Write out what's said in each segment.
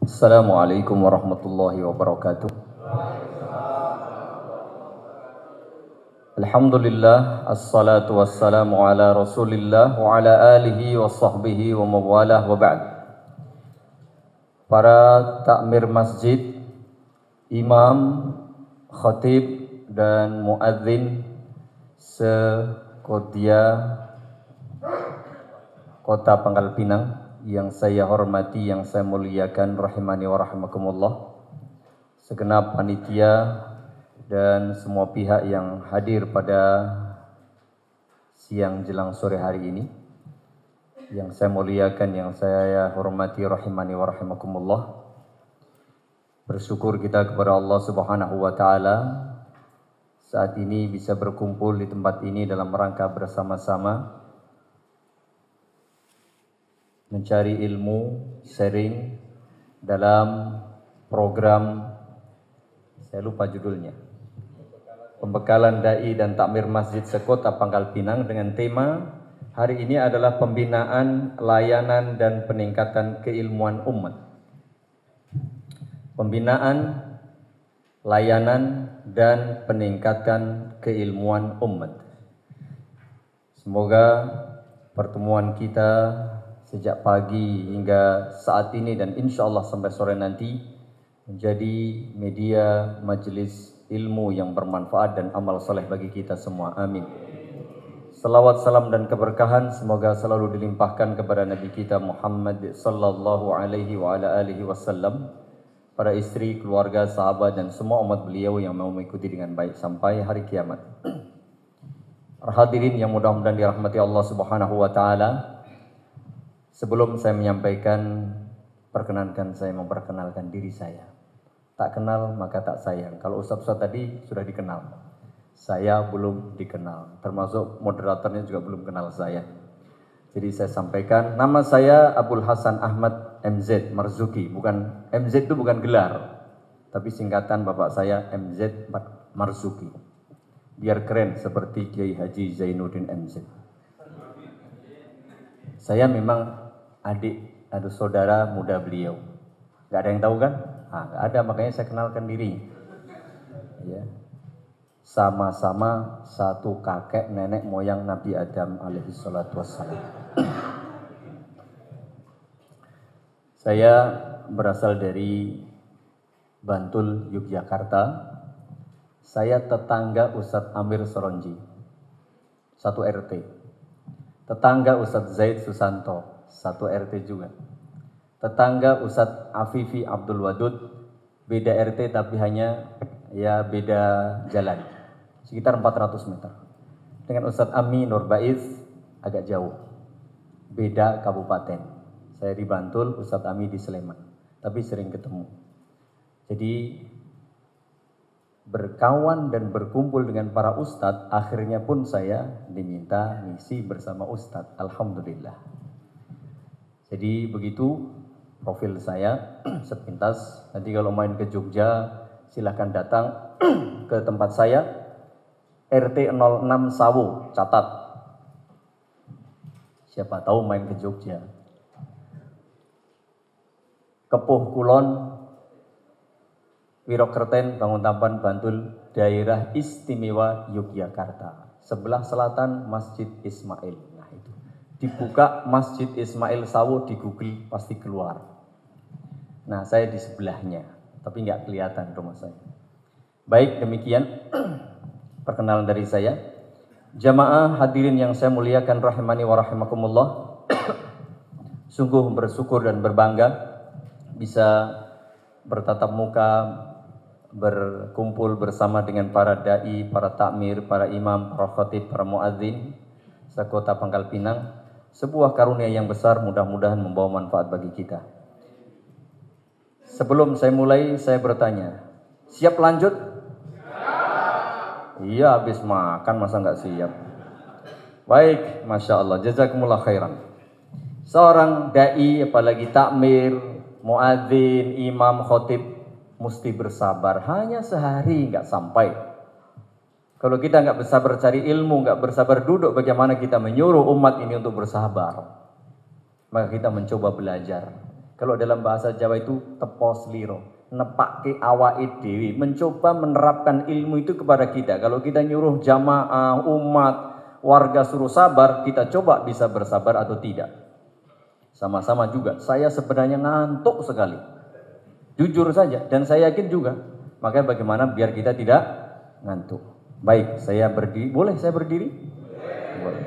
Assalamualaikum warahmatullahi wabarakatuh. Alhamdulillah, assalatu wassalamu ala rasulillah wa ala alihi wa sahbihi wa mawalah wa ba'd. Para takmir masjid, imam, khatib, dan muadzin se-Kodia Kota Pangkal Pinang yang saya hormati, yang saya muliakan, rahimani wa rahimakumullah, segenap panitia dan semua pihak yang hadir pada siang jelang sore hari ini, yang saya muliakan, yang saya hormati, rahimani wa rahimakumullah. Bersyukur kita kepada Allah Subhanahu wa taala saat ini bisa berkumpul di tempat ini dalam rangka bersama-sama mencari ilmu, sharing dalam program, saya lupa judulnya, Pembekalan Dai dan Takmir Masjid Sekota Pangkal Pinang, dengan tema hari ini adalah pembinaan, layanan, dan peningkatan keilmuan umat. Pembinaan, layanan, dan peningkatan keilmuan umat. Semoga pertemuan kita sejak pagi hingga saat ini dan insya Allah sampai sore nanti menjadi media majelis ilmu yang bermanfaat dan amal soleh bagi kita semua. Amin. Salawat, salam, dan keberkahan semoga selalu dilimpahkan kepada Nabi kita Muhammad sallallahu alaihi wa ala alihi wasallam, para istri, keluarga, sahabat, dan semua umat beliau yang mau mengikuti dengan baik sampai hari kiamat. Hadirin yang mudah-mudahan dirahmati Allah Subhanahu wa taala. Sebelum saya menyampaikan, perkenankan saya memperkenalkan diri saya. Tak kenal maka tak sayang. Kalau ustaz-ustaz tadi sudah dikenal, saya belum dikenal. Termasuk moderatornya juga belum kenal saya. Jadi saya sampaikan, nama saya Abdul Hasan Ahmad MZ Marzuki. Bukan MZ itu bukan gelar, tapi singkatan bapak saya MZ Marzuki. Biar keren seperti Kiai Haji Zainuddin MZ. Saya memang adik atau saudara muda beliau. Gak ada yang tahu kan? Gak ada, makanya saya kenalkan diri. Ya. Sama-sama satu kakek nenek moyang Nabi Adam alaihi salatu wassalam. Saya berasal dari Bantul, Yogyakarta. Saya tetangga Ustadz Amir Soronji, satu RT. Tetangga Ustadz Zaid Susanto, satu RT juga. Tetangga Ustadz Afifi Abdul Wadud, beda RT tapi hanya beda jalan, sekitar 400 meter. Dengan Ustadz Ami Nurbaiz agak jauh, beda kabupaten. Saya di Bantul, Ustadz Ami di Sleman, tapi sering ketemu. Jadi berkawan dan berkumpul dengan para ustadz, akhirnya pun saya diminta ngisi bersama ustadz. Alhamdulillah. Jadi begitu profil saya sepintas. Nanti kalau main ke Jogja silahkan datang ke tempat saya, RT 06 Sawu, catat. Siapa tahu main ke Jogja. Kepuh Kulon, Wirokerten, Banguntampan, Bantul, daerah istimewa Yogyakarta. Sebelah selatan Masjid Ismail. Nah itu, dibuka Masjid Ismail Sawu di Google pasti keluar. Nah saya di sebelahnya, tapi nggak kelihatan rumah saya. Baik, demikian perkenalan dari saya. Jamaah hadirin yang saya muliakan, rahimani wa rahimakumullah. Sungguh bersyukur dan berbangga bisa bertatap muka, berkumpul bersama dengan para dai, para takmir, para imam, para khatib, para muadzin sekota Pangkal Pinang. Sebuah karunia yang besar, mudah-mudahan membawa manfaat bagi kita. Sebelum saya mulai, saya bertanya, siap lanjut? Iya, habis makan masa nggak siap. Baik, Masya Allah, jazakumullah khairan. Seorang dai, apalagi takmir, muadzin, imam, khotib, mesti bersabar. Hanya sehari nggak sampai. Kalau kita nggak bersabar cari ilmu, nggak bersabar duduk, bagaimana kita menyuruh umat ini untuk bersabar? Maka kita mencoba belajar. Kalau dalam bahasa Jawa itu tepos liro, nepake awake dhewe, mencoba menerapkan ilmu itu kepada kita. Kalau kita nyuruh jamaah, umat, warga suruh sabar, kita coba bisa bersabar atau tidak. Sama-sama juga, saya sebenarnya ngantuk sekali. Jujur saja, dan saya yakin juga. Makanya bagaimana biar kita tidak ngantuk. Baik, saya berdiri. Boleh saya berdiri? Boleh.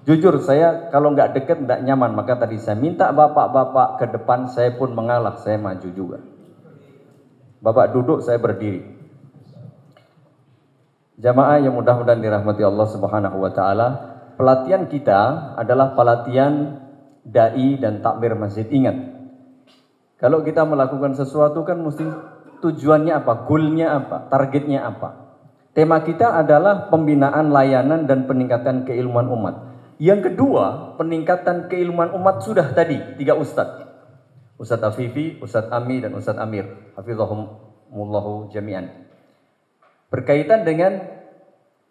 Jujur, saya kalau nggak deket nggak nyaman. Maka tadi saya minta bapak-bapak ke depan, saya pun mengalah, saya maju juga. Bapak duduk, saya berdiri. Jamaah yang mudah-mudahan dirahmati Allah Subhanahu wa taala, pelatihan kita adalah pelatihan dai dan takmir masjid. Ingat, kalau kita melakukan sesuatu kan mesti tujuannya apa, goalnya apa, targetnya apa. Tema kita adalah pembinaan, layanan, dan peningkatan keilmuan umat. Yang kedua, peningkatan keilmuan umat sudah tadi, 3 ustadz. Ustadz Afifi, Ustadz Ami, dan Ustadz Amir. Hafizahumullahu jami'an. Berkaitan dengan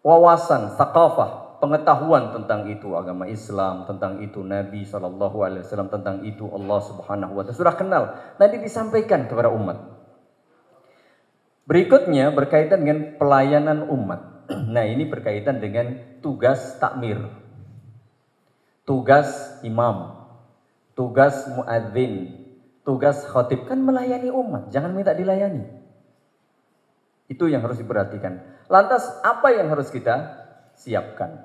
wawasan, thaqafah, pengetahuan tentang itu agama Islam, tentang itu Nabi SAW, tentang itu Allah Subhanahu wa ta'ala. Sudah kenal, nanti disampaikan kepada umat. Berikutnya berkaitan dengan pelayanan umat. Nah, ini berkaitan dengan tugas takmir, tugas imam, tugas muadzin, tugas khatib, kan melayani umat, jangan minta dilayani. Itu yang harus diperhatikan. Lantas apa yang harus kita siapkan?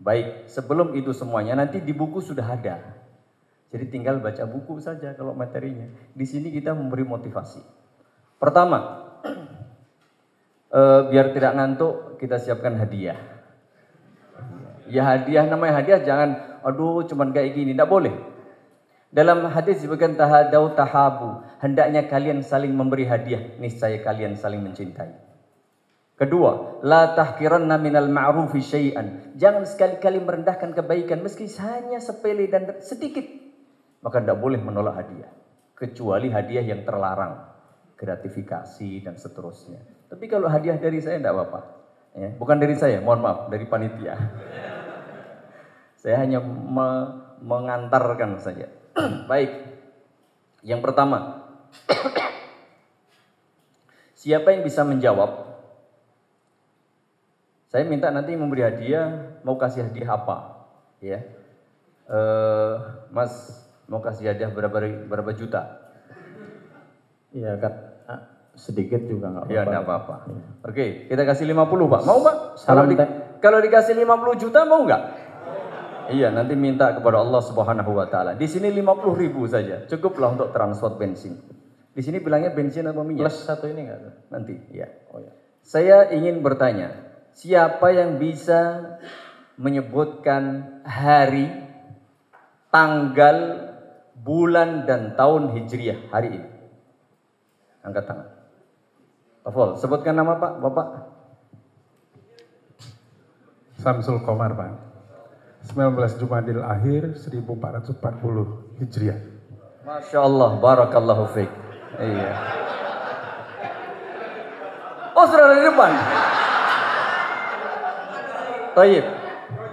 Baik, sebelum itu semuanya nanti di buku sudah ada. Jadi tinggal baca buku saja kalau materinya. Di sini kita memberi motivasi. Pertama, biar tidak ngantuk, kita siapkan hadiah. Ya hadiah, namanya hadiah jangan, aduh cuman kayak gini, tidak boleh. Dalam hadis disebutkan tahadau tahabu, hendaknya kalian saling memberi hadiah, niscaya kalian saling mencintai. Kedua, la tahkiranna minal ma'rufi syai'an, jangan sekali-kali merendahkan kebaikan meski hanya sepele dan sedikit. Maka tidak boleh menolak hadiah, kecuali hadiah yang terlarang, gratifikasi dan seterusnya. Tapi kalau hadiah dari saya tidak apa-apa, ya, bukan dari saya, mohon maaf, dari panitia. Saya hanya mengantarkan saja. Baik, yang pertama, siapa yang bisa menjawab? Saya minta nanti memberi hadiah, mau kasih hadiah apa? Ya, Mas mau kasih hadiah berapa juta? Iya kan, sedikit juga nggak apa-apa. Ya nggak apa-apa. Ya. Oke, kita kasih 50 Pak. Mau Pak? Kalau dikasih 50 juta mau nggak? Iya, nanti minta kepada Allah Subhanahu wa taala. Di sini 50.000 saja, cukuplah untuk transport bensin. Di sini bilangnya bensin atau minyak? Plus satu ini enggak? Nanti, ya. Oh ya. Saya ingin bertanya, siapa yang bisa menyebutkan hari, tanggal, bulan dan tahun Hijriah hari ini? Angkat tangan. Tafol, sebutkan nama Pak, Bapak. Samsul Komar Pak. 19 Jumadil Akhir 1440 Hijriah. Masya Allah, barakallahu fiik. Iya. Oh, sudah di depan. Taib.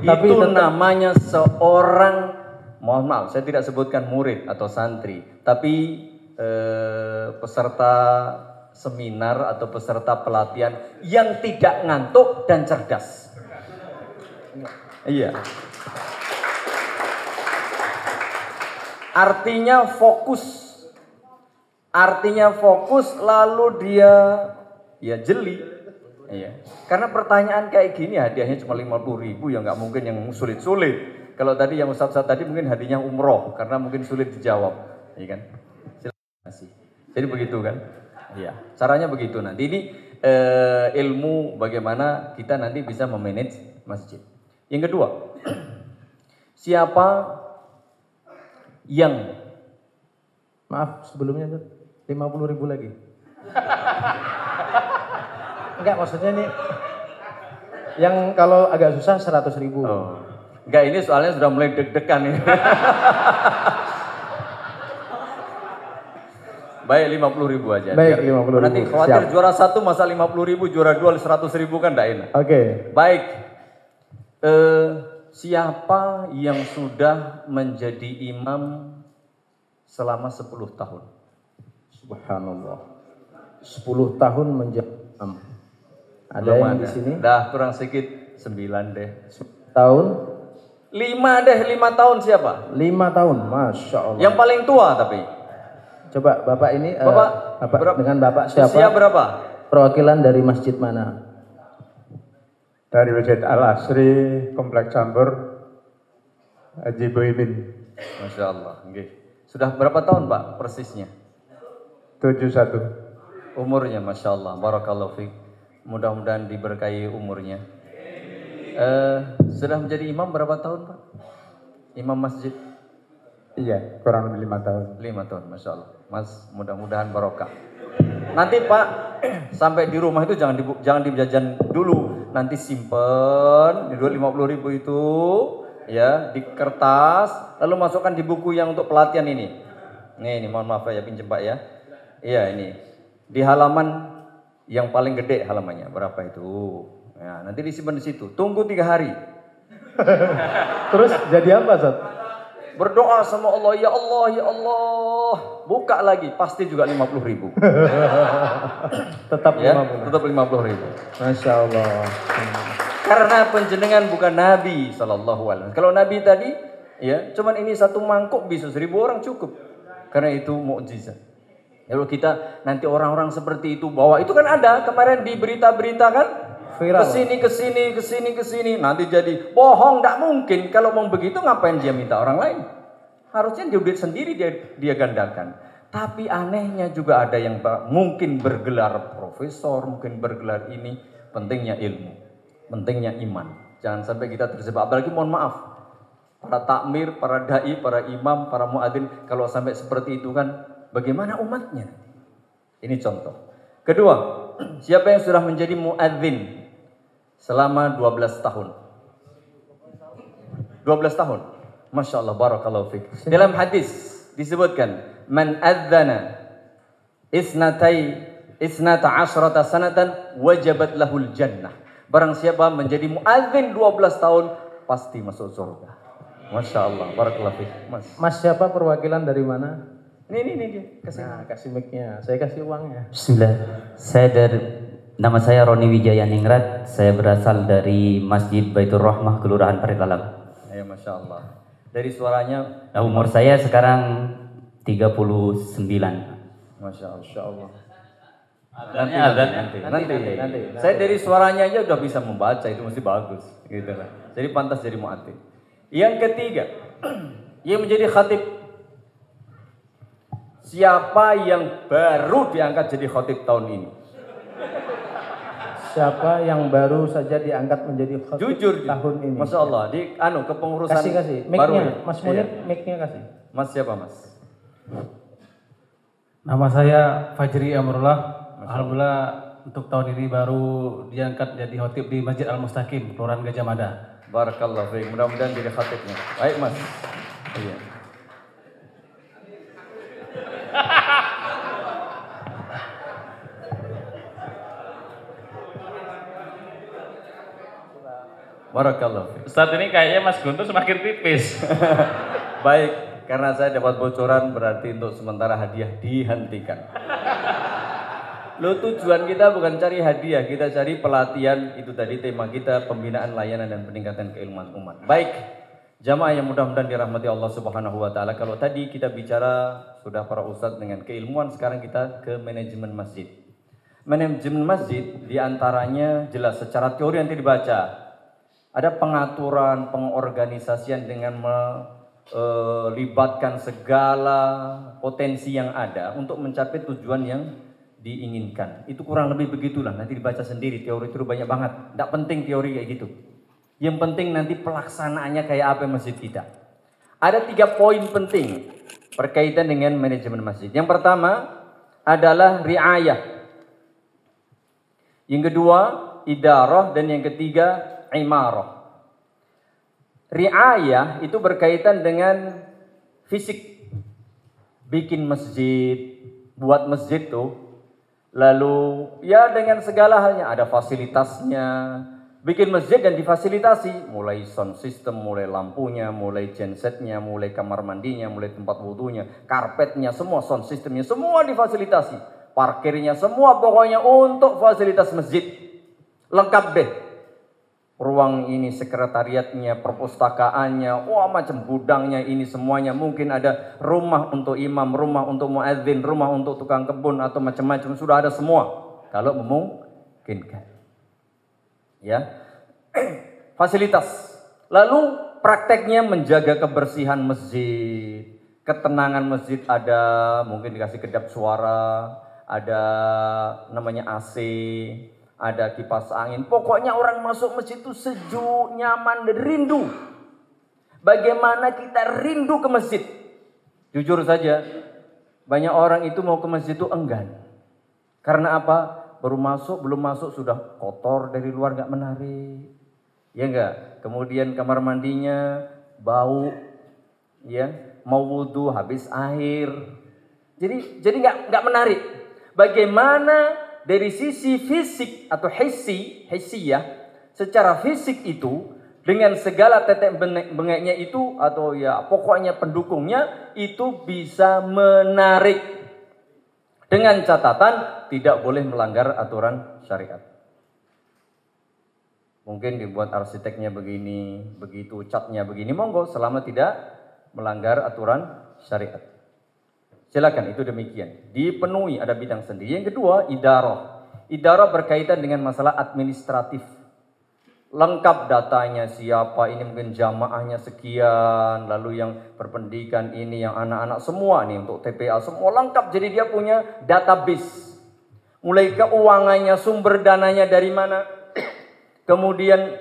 Itu namanya seorang, mohon maaf, saya tidak sebutkan murid atau santri, tapi peserta seminar atau peserta pelatihan yang tidak ngantuk dan cerdas. Iya. Artinya fokus lalu dia ya jeli. Iya. Karena pertanyaan kayak gini hadiahnya cuma 50.000 ya nggak mungkin yang sulit-sulit. Kalau tadi yang Ustaz tadi mungkin hadiahnya umroh karena mungkin sulit dijawab, iya kan? Silakan. Jadi begitu kan? Iya. Caranya begitu nanti ini ilmu bagaimana kita nanti bisa memanage masjid. Yang kedua, siapa yang maaf sebelumnya 50.000 lagi. Enggak, maksudnya nih yang kalau agak susah 100.000. Oh. Enggak, ini soalnya sudah mulai deg-degan ini. Baik, 50.000 aja. Baik, 50.000. Nanti khawatir siap. Juara 1 masa 50.000, juara 2 100.000 kan enggak enak. Oke. Baik. Siapa yang sudah menjadi imam selama 10 tahun. Subhanallah. 10 tahun menjadi imam. Ada Belum yang di sini? Dah kurang sedikit, 9 deh. Tahun? 5 deh, 5 tahun siapa? 5 tahun, Masya Allah. Yang paling tua tapi. Coba Bapak ini, Bapak, dengan Bapak siapa? Usia berapa? Perwakilan dari masjid mana? Dari Masjid Al-Asri, Kompleks Cambur, Haji Boimin. Masya Allah. Okay. Sudah berapa tahun Pak persisnya? 71. Umurnya Masya Allah. Barakallahu fiik. Mudah-mudahan diberkahi umurnya. Sudah menjadi imam berapa tahun Pak? Imam masjid? Iya, kurang lebih 5 tahun. 5 tahun, Masya Allah. Mas, mudah-mudahan barokah. Nanti Pak, sampai di rumah itu jangan dijajan dulu. Nanti simpen di 50.000 itu, ya, di kertas, lalu masukkan di buku yang untuk pelatihan ini. Nih, mohon maaf ya, pinjem Pak ya. Iya, ini. Di halaman yang paling gede halamannya, berapa itu? Ya, nanti disimpan di situ. Tunggu 3 hari. Terus jadi apa, Ustaz? Berdoa sama Allah, ya Allah, ya Allah. Buka lagi, pasti juga 50.000. Tetap Ya, 50. tetap 50.000. Masya Allah. Karena penjenengan bukan Nabi Sallallahu Alaihi Wasallam. Kalau Nabi tadi, ya, cuman ini satu mangkuk bisa 1.000 orang cukup. Karena itu mukjizat. Kalau kita nanti orang-orang seperti itu bawa, itu kan ada kemarin di berita-berita kan? Viral. Kesini. Nanti jadi bohong, tidak mungkin. Kalau mau begitu ngapain dia minta orang lain? Harusnya dia duit sendiri dia gandakan. Tapi anehnya juga ada yang mungkin bergelar profesor, mungkin bergelar ini. Pentingnya ilmu, pentingnya iman. Jangan sampai kita terjebak. Apalagi mohon maaf, para takmir, para dai, para imam, para muadzin, kalau sampai seperti itu kan, bagaimana umatnya? Ini contoh. Kedua, siapa yang sudah menjadi muadzin selama 12 tahun? 12 tahun. Masya Allah, barakallahu fiik. Dalam hadis disebutkan, man adzana isnata asyrata sanatan wajabat lahul jannah. Barang siapa menjadi muadzin 12 tahun, pasti masuk surga. Masya Allah, barakallahu fiik. Mas siapa perwakilan dari mana? Ini dia. Kasih mic-nya. Saya kasih uangnya. Bismillah. Nama saya Roni Wijaya Ningrat. Saya berasal dari Masjid Baitur Rahmah, Kelurahan Paritalam. Ya, Masya Allah. Dari suaranya, Umur saya sekarang 39. Masya Allah. Nanti. Saya dari suaranya aja udah bisa membaca, itu mesti bagus, gitu lah. Jadi pantas jadi muadzin. Yang ketiga, yang menjadi khatib. Siapa yang baru diangkat jadi khatib tahun ini? Siapa yang baru saja diangkat menjadi khatib Jujur, tahun ini? Masya Allah, di kepengurusan Kasih baru. mic-nya, Mas Munir, mic-nya kasih. Mas siapa Mas? Nama saya Fajri Amrullah. Alhamdulillah untuk tahun ini baru diangkat jadi khatib di Masjid Al-Mustaqim, Kelurahan Gajah Mada. Barakallahu fiik. Mudah-mudahan jadi khatibnya. Baik Mas. Iya. Barakallahu fiik. Ustadz ini kayaknya Mas Guntur semakin tipis. Baik, karena saya dapat bocoran berarti untuk sementara hadiah dihentikan. Lo tujuan kita bukan cari hadiah, kita cari pelatihan. Itu tadi tema kita, pembinaan, layanan, dan peningkatan keilmuan umat. Baik, jamaah yang mudah-mudahan dirahmati Allah Subhanahu wa Ta'ala. Kalau tadi kita bicara sudah para ustadz dengan keilmuan, sekarang kita ke manajemen masjid. Manajemen masjid diantaranya jelas secara teori nanti dibaca. Ada pengaturan, pengorganisasian dengan melibatkan segala potensi yang ada untuk mencapai tujuan yang diinginkan. Itu kurang lebih begitulah, nanti dibaca sendiri, teori itu banyak banget. Tidak penting teori kayak gitu. Yang penting nanti pelaksanaannya kayak apa masjid kita. Ada 3 poin penting berkaitan dengan manajemen masjid. Yang pertama adalah riayah. Yang kedua idarah, dan yang ketiga imarah. Riayah itu berkaitan dengan fisik. Bikin masjid, buat masjid tuh. Lalu ya dengan segala halnya, ada fasilitasnya. Bikin masjid dan difasilitasi, mulai sound system, mulai lampunya, mulai gensetnya, mulai kamar mandinya, mulai tempat wudhunya, karpetnya, semua sound systemnya, semua difasilitasi. Parkirnya semua pokoknya untuk fasilitas masjid. Lengkap deh. Ruang ini sekretariatnya, perpustakaannya, wah macam gudangnya ini semuanya. Mungkin ada rumah untuk imam, rumah untuk muadzin, rumah untuk tukang kebun atau macam-macam, sudah ada semua. Kalau memungkinkan. Ya, fasilitas. Lalu prakteknya menjaga kebersihan masjid, ketenangan masjid ada, mungkin dikasih kedap suara, ada namanya AC, ada kipas angin. Pokoknya orang masuk masjid itu sejuk, nyaman, dan rindu. Bagaimana kita rindu ke masjid? Jujur saja, banyak orang itu mau ke masjid itu enggan. Karena apa? Baru masuk, belum masuk sudah kotor dari luar, nggak menarik, ya enggak. Kemudian kamar mandinya bau, ya, mau wudhu habis air, jadi nggak menarik. Bagaimana dari sisi fisik atau hissi ya, secara fisik itu dengan segala tetek bengeknya itu atau ya pokoknya pendukungnya itu bisa menarik. Dengan catatan tidak boleh melanggar aturan syariat. Mungkin dibuat arsiteknya begini, begitu, catnya begini, monggo selama tidak melanggar aturan syariat. Silakan, itu demikian. Dipenuhi, ada bidang sendiri. Yang kedua, idarah. Idarah berkaitan dengan masalah administratif. Lengkap datanya siapa, ini mungkin jamaahnya sekian, lalu yang berpendidikan ini, yang anak-anak semua nih untuk TPA semua lengkap. Jadi dia punya database. Mulai keuangannya, sumber dananya dari mana. Kemudian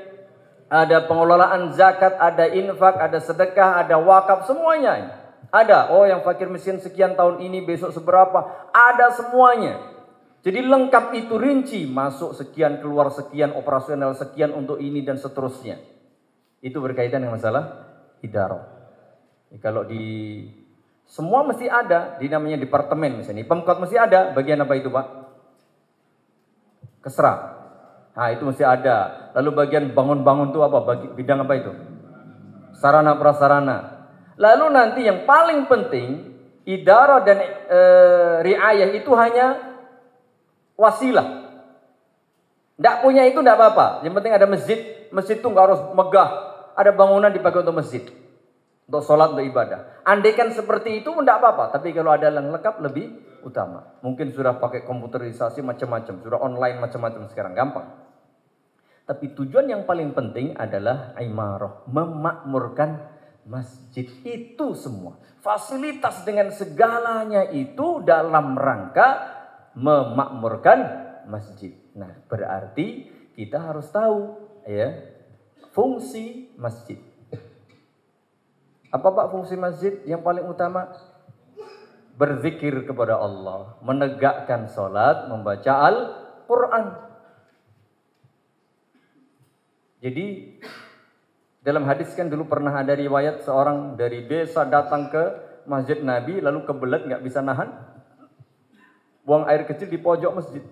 ada pengelolaan zakat, ada infak, ada sedekah, ada wakaf, semuanya. Ada, oh yang fakir miskin sekian tahun ini, besok seberapa, ada semuanya. Jadi lengkap itu rinci, masuk sekian, keluar sekian, operasional sekian untuk ini dan seterusnya. Itu berkaitan dengan masalah idarah. Kalau di semua mesti ada, di namanya departemen misalnya, Pemkot mesti ada, bagian apa itu Pak? Kesra. Nah itu mesti ada. Lalu bagian bangun-bangun itu apa? Bidang apa itu? Sarana prasarana. Lalu nanti yang paling penting, idarah dan riayah itu hanya wasilah. Tidak punya itu tidak apa-apa. Yang penting ada masjid. Masjid itu nggak harus megah. Ada bangunan dipakai untuk masjid, untuk sholat, untuk ibadah. Andaikan seperti itu tidak apa-apa. Tapi kalau ada yang lengkap lebih utama. Mungkin sudah pakai komputerisasi macam-macam, sudah online macam-macam sekarang, gampang. Tapi tujuan yang paling penting adalah imarah, memakmurkan masjid itu semua. Fasilitas dengan segalanya itu dalam rangka memakmurkan masjid. Nah, berarti kita harus tahu ya fungsi masjid. Apa Pak fungsi masjid yang paling utama? Berzikir kepada Allah, menegakkan salat, membaca Al-Qur'an. Jadi dalam hadis kan dulu pernah ada riwayat seorang dari desa datang ke Masjid Nabi lalu kebelet nggak bisa nahan. Buang air kecil di pojok masjid.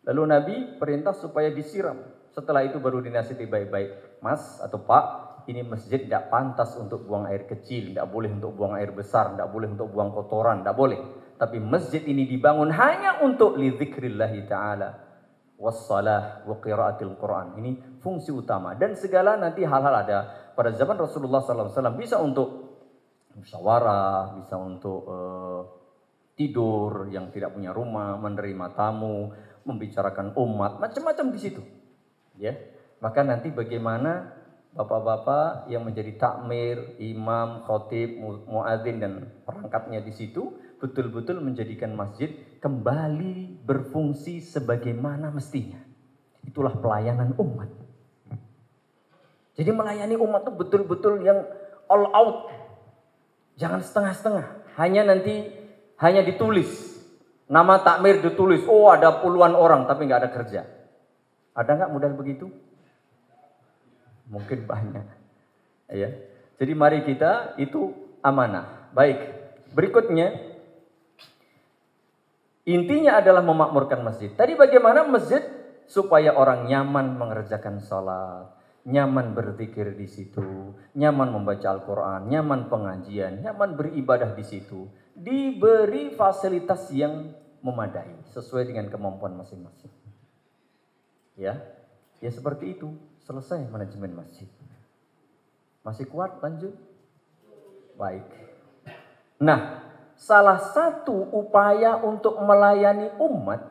Lalu Nabi perintah supaya disiram. Setelah itu baru dinasihati baik-baik. Mas atau Pak, ini masjid tidak pantas untuk buang air kecil. Tidak boleh untuk buang air besar. Tidak boleh untuk buang kotoran. Tidak boleh. Tapi masjid ini dibangun hanya untuk lidzikrillahi ta'ala. Wassalah wa qiraatil Quran. Ini fungsi utama. Dan segala nanti hal-hal ada. Pada zaman Rasulullah SAW bisa untuk musyawarah. Bisa untuk tidur, yang tidak punya rumah, menerima tamu, membicarakan umat, macam-macam di situ. Ya, maka nanti bagaimana bapak-bapak yang menjadi takmir, imam, khotib, muadzin dan perangkatnya di situ betul-betul menjadikan masjid kembali berfungsi sebagaimana mestinya. Itulah pelayanan umat. Jadi melayani umat itu betul-betul yang all out. Jangan setengah-setengah. Hanya ditulis, nama takmir ditulis, oh ada puluhan orang tapi nggak ada kerja. Ada nggak modal begitu? Mungkin banyak. Ya. Jadi mari kita itu amanah. Baik, berikutnya intinya adalah memakmurkan masjid. Tadi bagaimana masjid supaya orang nyaman mengerjakan sholat, nyaman berzikir di situ, nyaman membaca Al-Quran, nyaman pengajian, nyaman beribadah di situ. Diberi fasilitas yang memadai sesuai dengan kemampuan masing-masing. Ya seperti itu. Selesai manajemen masjid. Masih kuat? Lanjut. Baik. Nah, salah satu upaya untuk melayani umat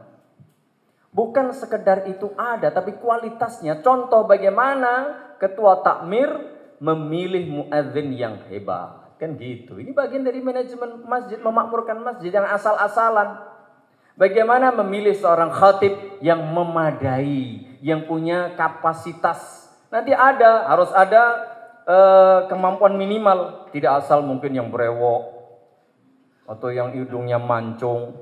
bukan sekedar itu ada, tapi kualitasnya. Contoh bagaimana ketua takmir memilih muadzin yang hebat. Kan gitu. Ini bagian dari manajemen masjid, memakmurkan masjid yang asal-asalan. Bagaimana memilih seorang khatib yang memadai, yang punya kapasitas. Nanti harus ada kemampuan minimal. Tidak asal mungkin yang brewok, atau yang hidungnya mancung,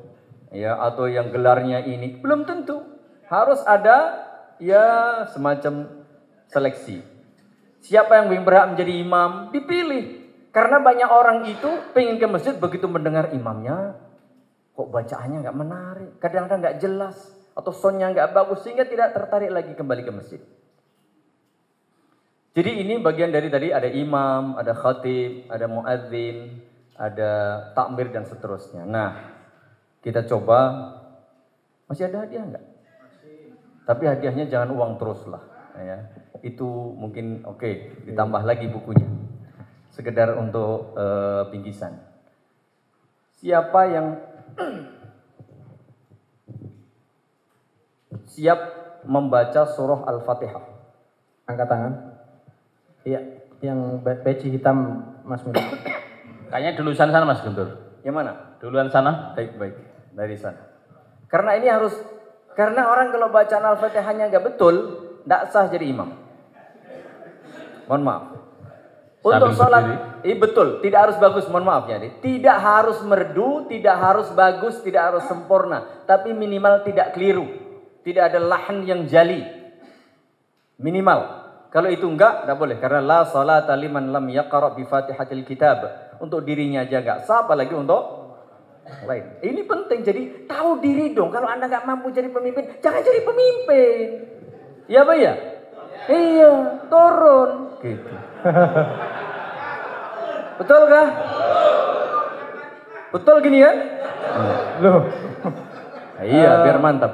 ya, atau yang gelarnya ini. Belum tentu. Harus ada ya semacam seleksi. Siapa yang berhak menjadi imam, dipilih. Karena banyak orang itu pengen ke masjid, begitu mendengar imamnya, kok bacaannya nggak menarik, kadang-kadang nggak jelas, atau soundnya nggak bagus, sehingga tidak tertarik lagi kembali ke masjid. Jadi ini bagian dari tadi ada imam, ada khatib, ada muadzin, ada takmir dan seterusnya. Nah, kita coba, masih ada hadiah nggak? Tapi hadiahnya jangan uang terus lah, ya. Itu mungkin oke, ditambah lagi bukunya, sekedar untuk bingkisan. Siapa yang siap membaca surah Al-Fatihah? Angkat tangan. Iya, yang peci hitam Mas Mila. Kayaknya duluan sana Mas Guntur. Yang mana? Duluan sana. Baik, dari sana. Karena ini karena orang kalau bacaan Al-Fatihahnya nggak betul, nggak sah jadi imam. Mohon maaf. Untuk sholat, betul, tidak harus bagus, mohon maaf ya. Tidak harus merdu, tidak harus bagus, tidak harus sempurna. Tapi minimal tidak keliru. Tidak ada lahan yang jali. Minimal. Kalau itu enggak boleh. Karena la salata liman lam yaqra bi fatihatil kitab. Untuk dirinya aja enggak sah, apalagi untuk lain. Ini penting, jadi tahu diri dong. Kalau Anda enggak mampu jadi pemimpin, jangan jadi pemimpin. Ya Pak ya? Iya, turun. Gitu. Betul kah? Betul gini kan? Loh. Iya, biar mantap.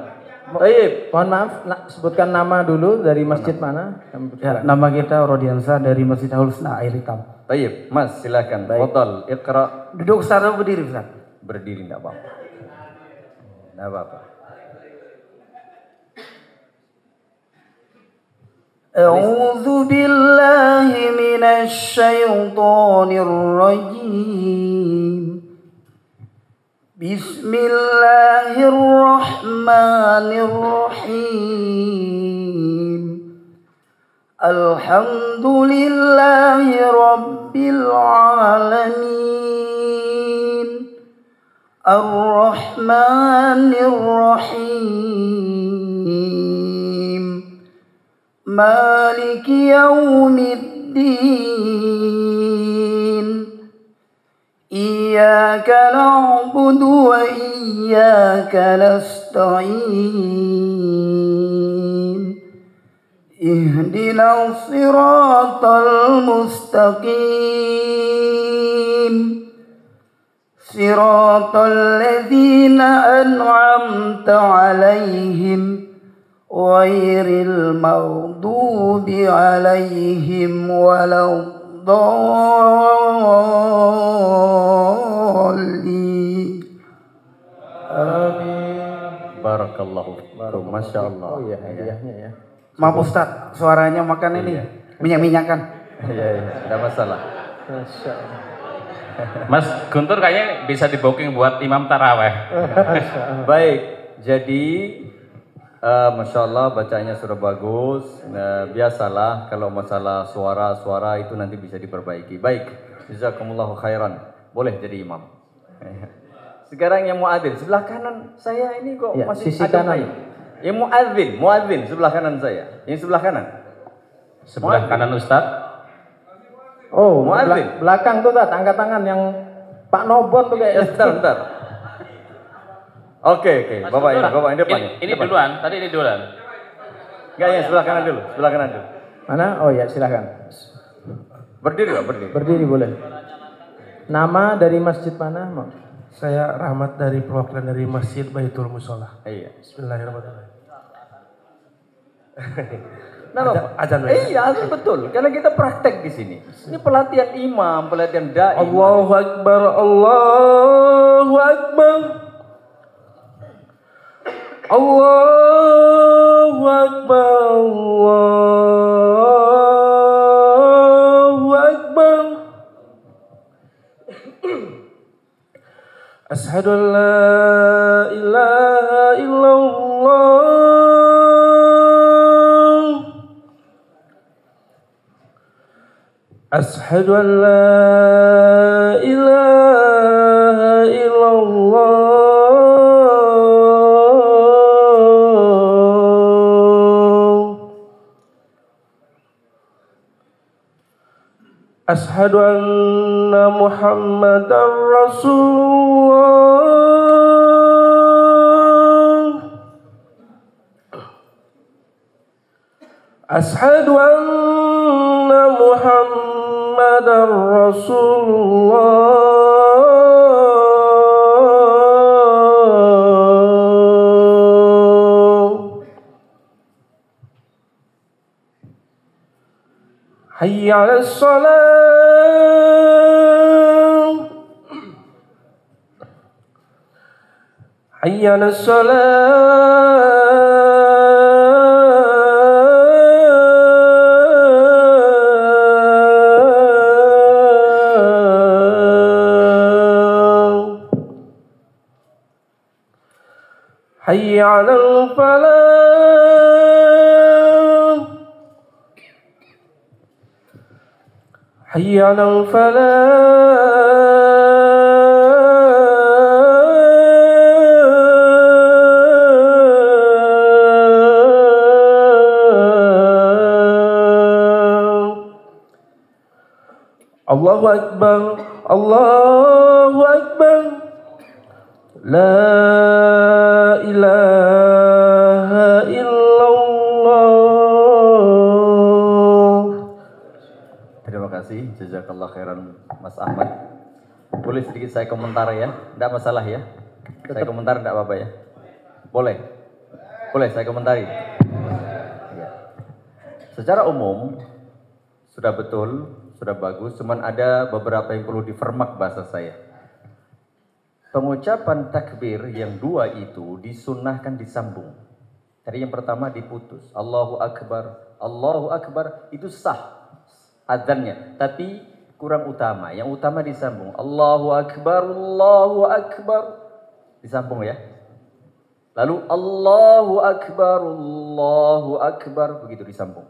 Baik. Mohon maaf, sebutkan nama dulu dari masjid mana? Ya, nama kita Rodiansa dari Masjid Al Husna Air Hitam. Baik, Mas silakan. Fadhal, Iqra. Duduk Ustaz atau berdiri Ustaz? Berdiri enggak apa-apa. Enggak apa-apa. A'udzu billahi minasy syaithanir rajim. Bismillahirrahmanirrahim. Alhamdulillahi rabbil alamin. Ar-Rahmanir Rahim. Maliki yaumiddin. Iyyaka na'budu wa iyyaka nasta'in. Ihdinas siratal mustaqim. Siratal ladzina an'amta 'alaihim ghairil maghdubi 'alaihim waladdallin. Amin. Barakallahu fikum. Masya Allah. Oh iya, hadiahnya ya. Maaf Ustaz, suaranya makan ini minyak-minyakan. Iya, tidak masalah. Masya Allah. Mas Guntur kayaknya bisa di booking buat imam taraweh. Baik, jadi Masya Allah bacanya sudah bagus. Nah, biasalah kalau masalah suara itu nanti bisa diperbaiki. Baik, jazakumullahu khairan. Boleh jadi imam. Sekarang yang muadzin sebelah kanan saya ini kok Ya, masih sisi ada kanan. baik. Yang muadzin sebelah kanan saya. Yang sebelah kanan. Sebelah kanan Ustadz. Oh, Muadzin. belakang tuh Tat, angkat tangan yang Pak Nobon tuh kayak. Bentar. Oke. Mas Bapak Guntur, ini depan. Ini duluan, tadi ini duluan. Enggak ya, sebelah kanan dulu, sebelah kanan dulu. Mana? Oh ya, silakan. Berdiri Pak, berdiri. Berdiri boleh. Nama dari masjid mana? Saya Rahmat dari perwakilan dari Masjid Baitul Musola. Iya. Bismillahirrahmanirrahim. Nah, Azan, iya, azan betul. Karena kita praktek di sini. Ini pelatihan imam, pelatihan dai. Allahu Akbar, Allahu Akbar. Allahu Akbar, Allahu Akbar. Asyhadu an la ilaha illallah. Asyhadu an la ilaha illallah. Asyhadu anna Muhammadar Rasulullah. Asyhadu anna Muhammadar Rasulullah. Hayya 'alas salam. Hayya 'alas salam. Hayya 'alal falah. Hayya 'alal falah. Allahu Akbar, Allahu Akbar. La ilaha illallah. Terima kasih, jazakallah khairan Mas Ahmad. Boleh sedikit saya komentar ya? Tidak masalah ya? Saya komentar tidak apa-apa ya? Boleh? Boleh saya komentari? Ya. Secara umum, sudah betul, sudah bagus, cuman ada beberapa yang perlu difermak bahasa saya. Pengucapan takbir yang dua itu disunnahkan disambung. Tadi yang pertama diputus. Allahu Akbar itu sah adzannya, tapi kurang utama. Yang utama disambung. Allahu Akbar disambung ya. Lalu Allahu Akbar begitu disambung.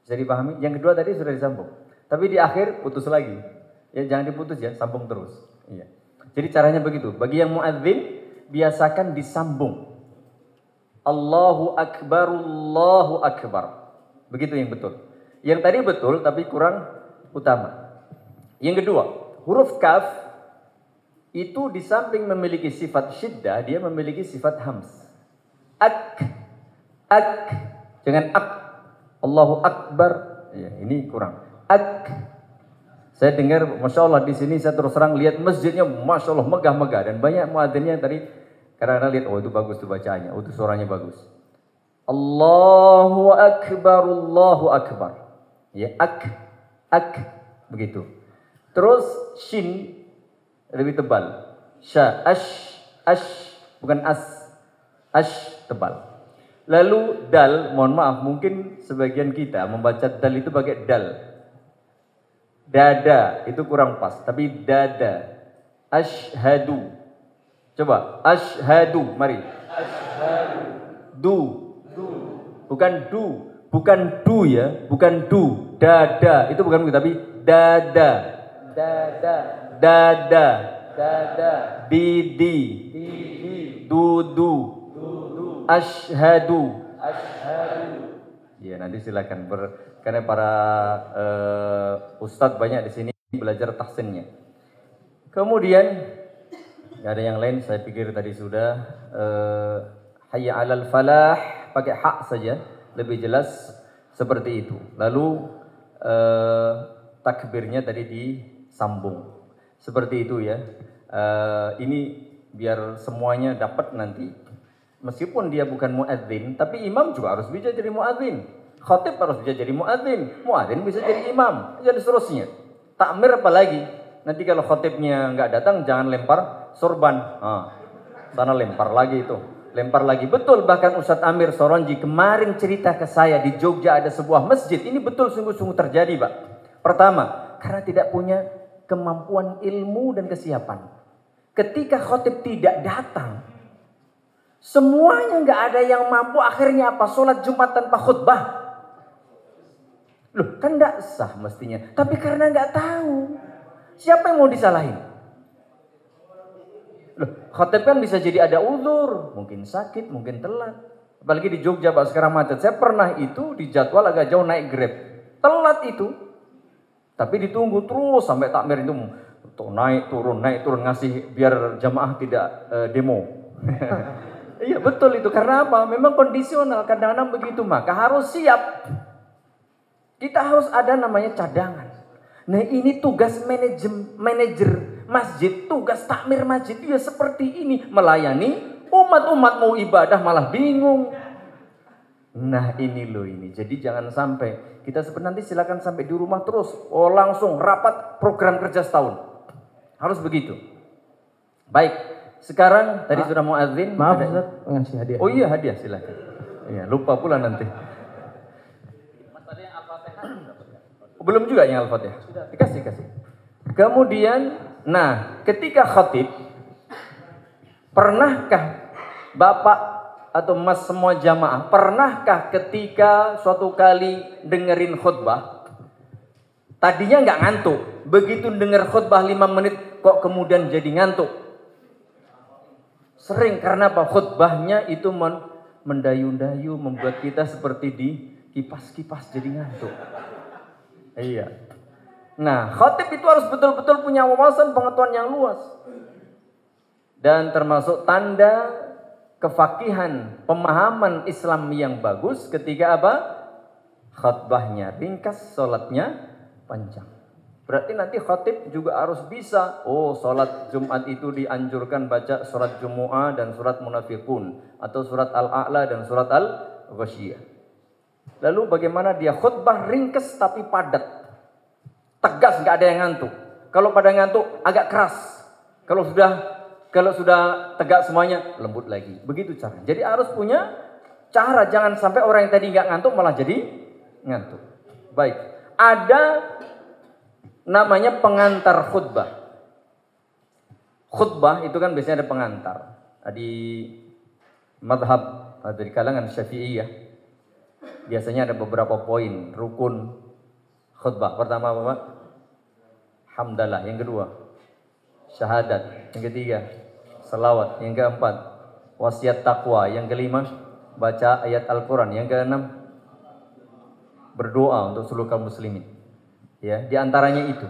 Bisa dipahami? Yang kedua tadi sudah disambung. Tapi di akhir putus lagi. Ya jangan diputus ya, sambung terus. Iya. Jadi caranya begitu. Bagi yang muadzin biasakan disambung. Allahu Akbar. Begitu yang betul. Yang tadi betul tapi kurang utama. Yang kedua, huruf kaf itu di samping memiliki sifat syiddah, dia memiliki sifat hams. Ak. Jangan ak. Allahu Akbar. Ya, ini kurang. Ak. Saya dengar, masya Allah di sini saya terus terang lihat masjidnya, masya Allah megah-megah dan banyak muadzinnya tadi kadang-kadang lihat, oh itu bagus tuh bacaannya, oh itu suaranya bagus. Allahu Akbar. Ya, ak, begitu. Terus shin lebih tebal. Sya, ash, bukan ash tebal. Lalu dal, mohon maaf, mungkin sebagian kita membaca dal itu pakai dal. Dada itu kurang pas, tapi dada. Ashhadu. Coba, ashhadu, mari. Ashhadu. Bukan du ya, bukan du. Dada itu bukan begitu, tapi dada. Didi. Dudu. Ashhadu. Ya nanti silakan karena para ustadz banyak di sini belajar tahsinnya. Kemudian nggak ada yang lain, saya pikir tadi sudah hayya 'alal falah pakai hak saja. lebih jelas seperti itu. Lalu takbirnya tadi disambung. Seperti itu ya. Ini biar semuanya dapat nanti. Meskipun dia bukan muadzin, tapi imam juga harus bisa jadi muadzin. Khatib harus bisa jadi muadzin. Muadzin bisa jadi imam. Dan seterusnya. Takmir apalagi. Nanti kalau khatibnya nggak datang, jangan lempar sorban. Sana lempar lagi itu. Lempar lagi. Betul, bahkan Ustadz Amir Soronji kemarin cerita ke saya di Jogja ada sebuah masjid. Ini betul sungguh-sungguh terjadi, Pak. Pertama, karena tidak punya kemampuan ilmu dan kesiapan. Ketika khatib tidak datang, semuanya nggak ada yang mampu. Akhirnya apa? Sholat Jumat tanpa khutbah. Loh, kan nggak sah mestinya. Tapi karena nggak tahu, siapa yang mau disalahin? Loh, khatib kan bisa jadi ada uzur, mungkin sakit, mungkin telat. Apalagi di Jogja Pak sekarang macet. Saya pernah itu di jadwal agak jauh naik Grab, telat itu. Tapi ditunggu terus sampai takmir itu tuh naik turun ngasih biar jamaah tidak demo. Iya betul itu, karena apa? Memang kondisional, kadang-kadang begitu, maka harus siap. Kita harus ada namanya cadangan. Nah ini tugas manajer masjid, tugas takmir masjid ya seperti ini, melayani umat mau ibadah malah bingung. Nah ini loh ini, jadi jangan sampai kita nanti silakan sampai di rumah terus, langsung rapat program kerja setahun, harus begitu. Baik, sekarang tadi sudah mau azin. Maaf Ustaz, ngasih hadiah. Oh iya hadiah silakan. Iya lupa pula nanti. Belum juga yang Al-Fatihah. Dikasih. Kemudian, nah ketika khatib, pernahkah Bapak atau Mas semua jamaah, pernahkah ketika suatu kali dengerin khutbah, tadinya nggak ngantuk, begitu denger khutbah 5 menit kok kemudian jadi ngantuk? Sering, karena apa? Khutbahnya itu mendayu-dayu, membuat kita seperti di kipas-kipas jadi ngantuk. Iya. Nah, khatib itu harus betul-betul punya wawasan pengetahuan yang luas. Dan termasuk tanda kefakihan, pemahaman Islam yang bagus ketika apa? Khutbahnya ringkas, sholatnya panjang. Berarti nanti khatib juga harus bisa, sholat Jumat itu dianjurkan baca surat Jumu'ah dan surat Munafiqun, atau surat Al-A'la dan surat Al-Ghasyiyah. Lalu bagaimana dia khutbah ringkas tapi padat, tegas, nggak ada yang ngantuk. Kalau pada ngantuk agak keras, kalau sudah tegak semuanya lembut lagi. Begitu cara. Jadi harus punya cara, jangan sampai orang yang tadi nggak ngantuk malah jadi ngantuk. Baik, ada namanya pengantar khutbah. Khutbah itu kan biasanya ada pengantar. Di madhab dari kalangan Syafi'iyah biasanya ada beberapa poin rukun khutbah. Pertama apa Pak? Hamdalah. Yang kedua syahadat. Yang ketiga salawat. Yang keempat wasiat taqwa. Yang kelima baca ayat Al-Quran. Yang keenam berdoa untuk seluruh kaum muslimin. Ya, di antaranya itu.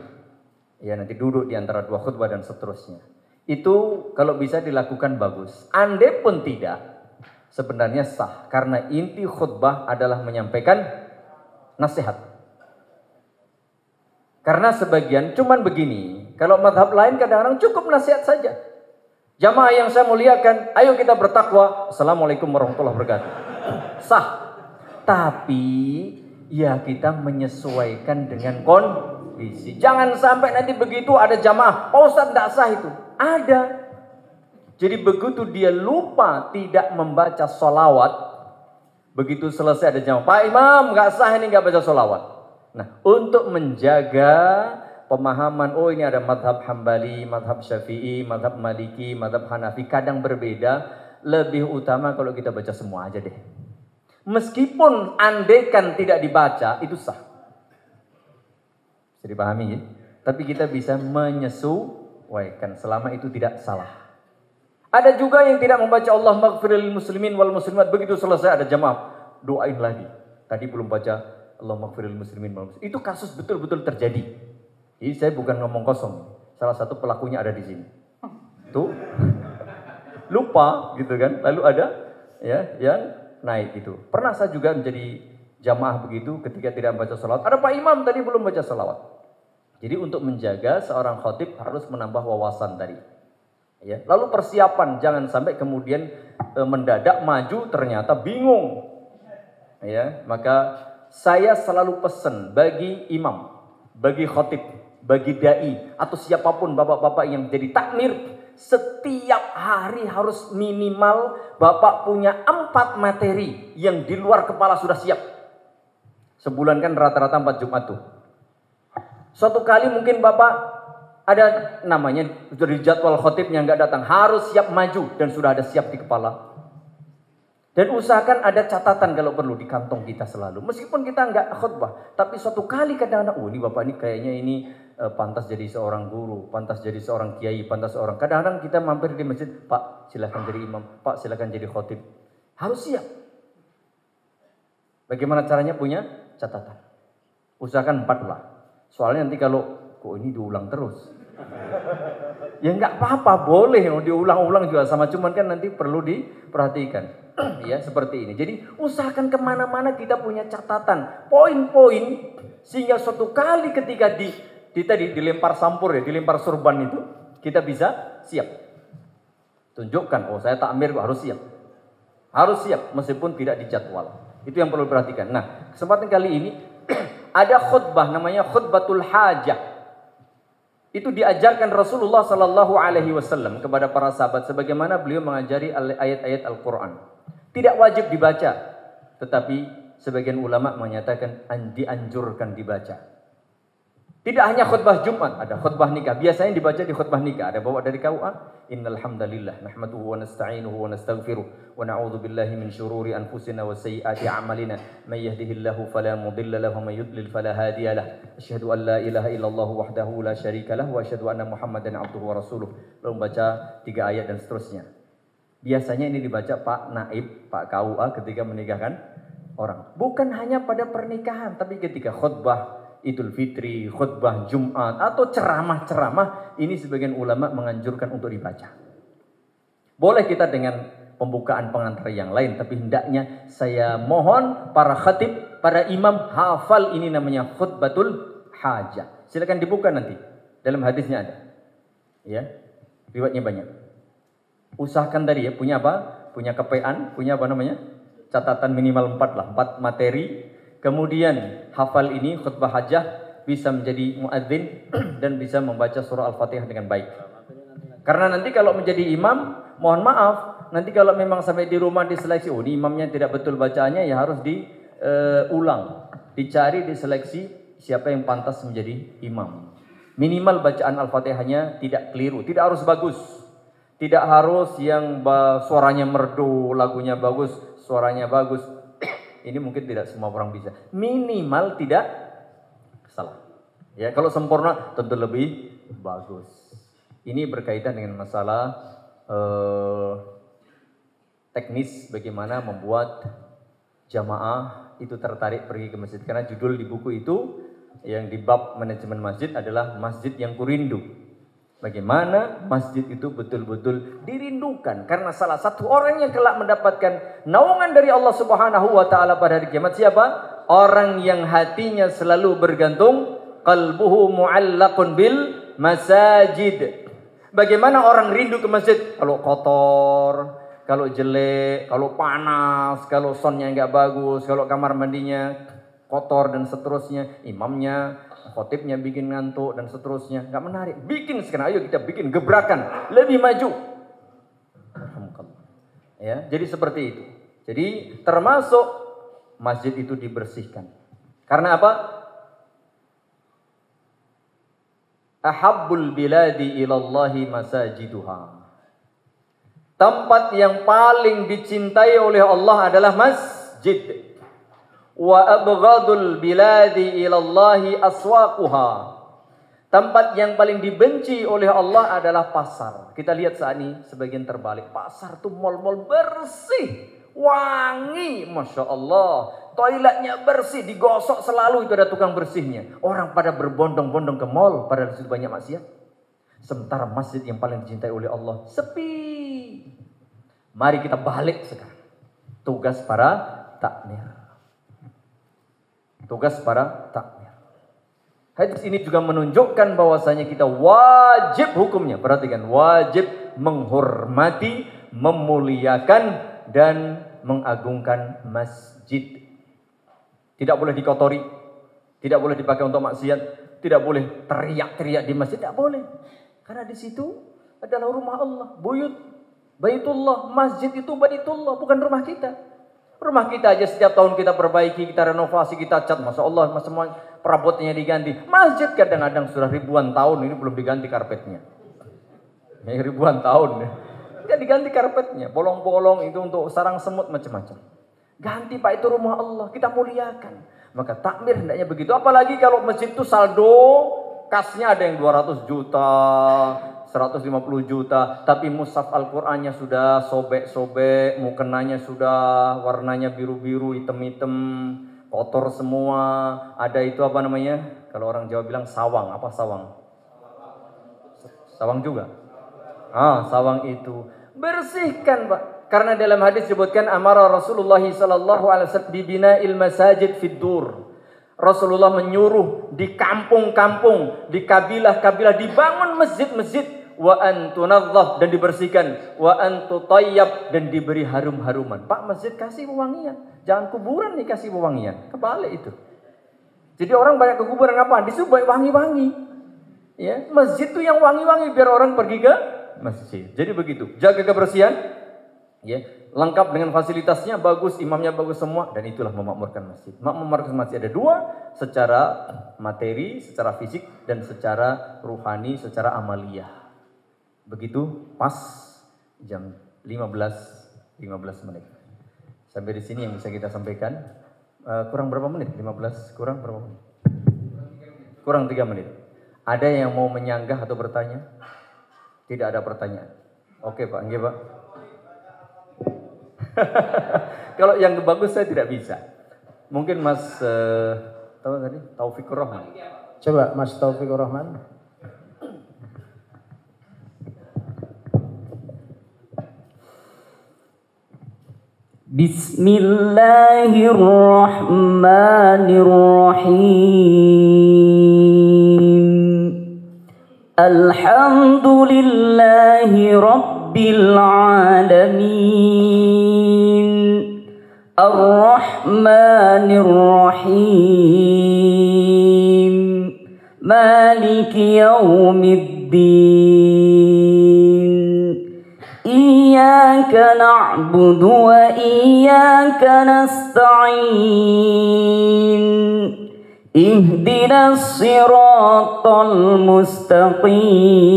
Ya, nanti duduk di antara dua khutbah dan seterusnya. Itu kalau bisa dilakukan bagus. Andai pun tidak, sebenarnya sah, karena inti khutbah adalah menyampaikan nasihat. Karena sebagian cuman begini, kalau madhab lain kadang-kadang cukup nasihat saja. Jamaah yang saya muliakan, ayo kita bertakwa. Assalamualaikum warahmatullahi wabarakatuh. Sah. Tapi ya kita menyesuaikan dengan kondisi. Jangan sampai nanti begitu ada jamaah, Pak Ustadz tidak sah itu. Ada. Jadi begitu dia lupa tidak membaca sholawat, begitu selesai ada jamaah, Pak Imam nggak sah ini nggak baca sholawat. Nah, untuk menjaga pemahaman, ini ada madhab Hambali, madhab Syafi'i, madhab Maliki, madhab Hanafi, kadang berbeda. Lebih utama kalau kita baca semua aja deh. Meskipun andaikan tidak dibaca, itu sah. Bisa dipahami ya? Tapi kita bisa menyesuaikan selama itu tidak salah. Ada juga yang tidak membaca Allah maghfiril muslimin wal muslimat, begitu selesai ada jamaah, doain lagi. Tadi belum baca Allah maghfiril muslimin wal muslimat. Itu kasus betul-betul terjadi. Jadi saya bukan ngomong kosong. Salah satu pelakunya ada di sini. Tuh. Lupa gitu kan. Lalu ada ya yang naik itu. Pernah saya juga menjadi jamaah begitu ketika tidak membaca salawat. Ada Pak Imam tadi belum baca salawat. Jadi untuk menjaga seorang khatib harus menambah wawasan tadi. Ya. Lalu persiapan, jangan sampai kemudian mendadak maju ternyata bingung. Ya, maka saya selalu pesan bagi imam, bagi khatib, bagi dai atau siapapun bapak-bapak yang jadi takmir, setiap hari harus minimal bapak punya 4 materi yang di luar kepala sudah siap. Sebulan kan rata-rata 4 Jumat tuh. Suatu kali mungkin bapak ada namanya dari jadwal khatibnya nggak datang, harus siap maju dan sudah ada siap di kepala. Dan usahakan ada catatan kalau perlu di kantong kita selalu. Meskipun kita nggak khutbah, tapi suatu kali kadang-kadang, oh ini bapak ini kayaknya ini pantas jadi seorang guru, pantas jadi seorang kiai, pantas seorang. Kadang-kadang kita mampir di masjid, Pak silakan jadi imam, Pak silakan jadi khatib. Harus siap. Bagaimana caranya? Punya catatan. Usahakan 4 lah. Soalnya nanti kalau kok ini diulang terus. Ya nggak apa-apa, boleh diulang-ulang juga sama, cuman kan nanti perlu diperhatikan. Ya seperti ini. Jadi usahakan kemana-mana kita punya catatan, poin-poin, sehingga suatu kali ketika tadi dilempar sampur ya, dilempar surban itu, kita bisa siap. Tunjukkan, oh saya takmir harus siap. Harus siap meskipun tidak dijadwal. Itu yang perlu diperhatikan. Nah, kesempatan kali ini ada khutbah namanya khutbatul hajah. Itu diajarkan Rasulullah Sallallahu Alaihi Wasallam kepada para sahabat sebagaimana beliau mengajari ayat-ayat Al-Quran. Tidak wajib dibaca, tetapi sebagian ulama menyatakan dianjurkan dibaca. Tidak hanya khutbah Jumat, ada khutbah nikah. Biasanya dibaca di khutbah nikah. Ada bawa dari KUA. Innal hamdalillah nahmaduhu wa nasta'inuhu wa nastaghfiruh wa na'udzu billahi min syururi anfusina wa sayyiati a'malina. May yahdihillahu fala mudilla lahu wa may yudlil fala hadiya lahu. Asyhadu an la ilaha illallah wahdahu la syarika lahu wa asyhadu anna Muhammadan 'abduhu wa rasuluh. Lalu baca 3 ayat dan seterusnya. Biasanya ini dibaca Pak Naib, Pak KUA ketika menikahkan orang. Bukan hanya pada pernikahan, tapi ketika khutbah Idul Fitri, khutbah Jumat, atau ceramah-ceramah, ini sebagian ulama menganjurkan untuk dibaca. Boleh kita dengan pembukaan pengantar yang lain, tapi hendaknya saya mohon para khatib, para imam hafal ini namanya khutbatul hajah. Silakan dibuka nanti, dalam hadisnya ada. Ya, riwayatnya banyak. Usahakan tadi ya, punya apa? Punya kepean, punya apa namanya? Catatan minimal 4 lah, 4 materi. Kemudian hafal ini khutbah hajah, bisa menjadi muadzin dan bisa membaca surah Al-Fatihah dengan baik. Karena nanti kalau menjadi imam, mohon maaf, nanti kalau memang sampai di rumah diseleksi, oh ini imamnya tidak betul bacaannya, ya harus diulang. Dicari, diseleksi siapa yang pantas menjadi imam. Minimal bacaan Al-Fatihahnya tidak keliru, tidak harus bagus. Tidak harus yang suaranya merdu, lagunya bagus, suaranya bagus. Ini mungkin tidak semua orang bisa. Minimal tidak salah. Ya, kalau sempurna tentu lebih bagus. Ini berkaitan dengan masalah teknis bagaimana membuat jamaah itu tertarik pergi ke masjid. Karena judul di buku itu yang di bab manajemen masjid adalah Masjid yang Kurindu. Bagaimana masjid itu betul-betul dirindukan. Karena salah satu orang yang kelak mendapatkan naungan dari Allah Subhanahu wa Ta'ala pada hari kiamat siapa? Orang yang hatinya selalu bergantung, qalbuhu mu'allaqun bil masajid. Bagaimana orang rindu ke masjid? Kalau kotor, kalau jelek, kalau panas, kalau soundnya nggak bagus, kalau kamar mandinya kotor dan seterusnya, imamnya, khotibnya bikin ngantuk dan seterusnya, nggak menarik. Bikin sekarang, ayo kita bikin gebrakan, lebih maju. Ya, jadi seperti itu. Jadi termasuk masjid itu dibersihkan. Karena apa? Ahabbul biladi ilallahi masajiduha. Tempat yang paling dicintai oleh Allah adalah masjid. Wa abghadul biladi ilallahi aswaquha. Tempat yang paling dibenci oleh Allah adalah pasar. Kita lihat saat ini sebagian terbalik. Pasar tuh mal-mal bersih, wangi, Masya Allah. Toiletnya bersih, digosok selalu, itu ada tukang bersihnya. Orang pada berbondong-bondong ke mal, padahal di situ banyak maksiat. Sementara masjid yang paling dicintai oleh Allah sepi. Mari kita balik sekarang. tugas para takmir. Tugas para takmir. Hadis ini juga menunjukkan bahwasanya kita wajib hukumnya, perhatikan, wajib menghormati, memuliakan dan mengagungkan masjid. Tidak boleh dikotori, tidak boleh dipakai untuk maksiat, tidak boleh teriak-teriak di masjid, tidak boleh. Karena di situ adalah rumah Allah, Baitullah, masjid itu Baitullah, bukan rumah kita. Rumah kita aja setiap tahun kita perbaiki, kita renovasi, kita cat, Masya Allah, semua perabotnya diganti. Masjid kadang-kadang sudah ribuan tahun ini belum diganti karpetnya. Ribuan tahun, tidak diganti karpetnya, bolong-bolong itu untuk sarang semut macam-macam. Ganti Pak, itu rumah Allah, kita muliakan. Maka takmir hendaknya begitu. Apalagi kalau masjid itu saldo kasnya ada yang 200 juta, 150 juta, tapi mushaf Al-Qur'annya sudah sobek-sobek, mukenanya sudah warnanya biru-biru, hitam-hitam, kotor semua. Ada itu apa namanya? Kalau orang Jawa bilang sawang, apa sawang? Sawang juga. Sawang itu bersihkan, Pak. Karena dalam hadis disebutkan amara Rasulullah sallallahu alaihi wasallam bibina'il masajid fid dur. Rasulullah menyuruh di kampung-kampung, di kabilah-kabilah dibangun masjid-masjid, wa antunadzaf dan dibersihkan, wa antutayyab dan diberi harum-haruman. Pak, masjid kasih wewangian, jangan kuburan nih kasih wewangian. Kebalik itu. Jadi orang banyak ke kuburan apa? Disuruh wangi-wangi. Ya, masjid itu yang wangi-wangi biar orang pergi ke masjid. Jadi begitu. Jaga kebersihan. Ya, lengkap dengan fasilitasnya, bagus, imamnya bagus semua, dan itulah memakmurkan masjid. Memakmurkan masjid ada dua, secara materi, secara fisik, dan secara ruhani, secara amaliyah. Begitu pas jam 15 menit. Sampai di sini yang bisa kita sampaikan. Kurang berapa menit? 15 kurang berapa menit? Kurang 3 menit. Ada yang mau menyanggah atau bertanya? Tidak ada pertanyaan. Oke Pak, nggih Pak. Kalau yang bagus saya tidak bisa. Mungkin Mas tahu tadi Taufikur Rahman. Coba Mas Taufikur Rahman. Bismillahirrahmanirrahim. Alhamdulillahi Rabbil Alamin. Ar-Rahmanir Rahim. Maliki Yaumiddin. Iyyaka na'budu wa iyyaka nasta'in. Ihdinas siratal mustaqim.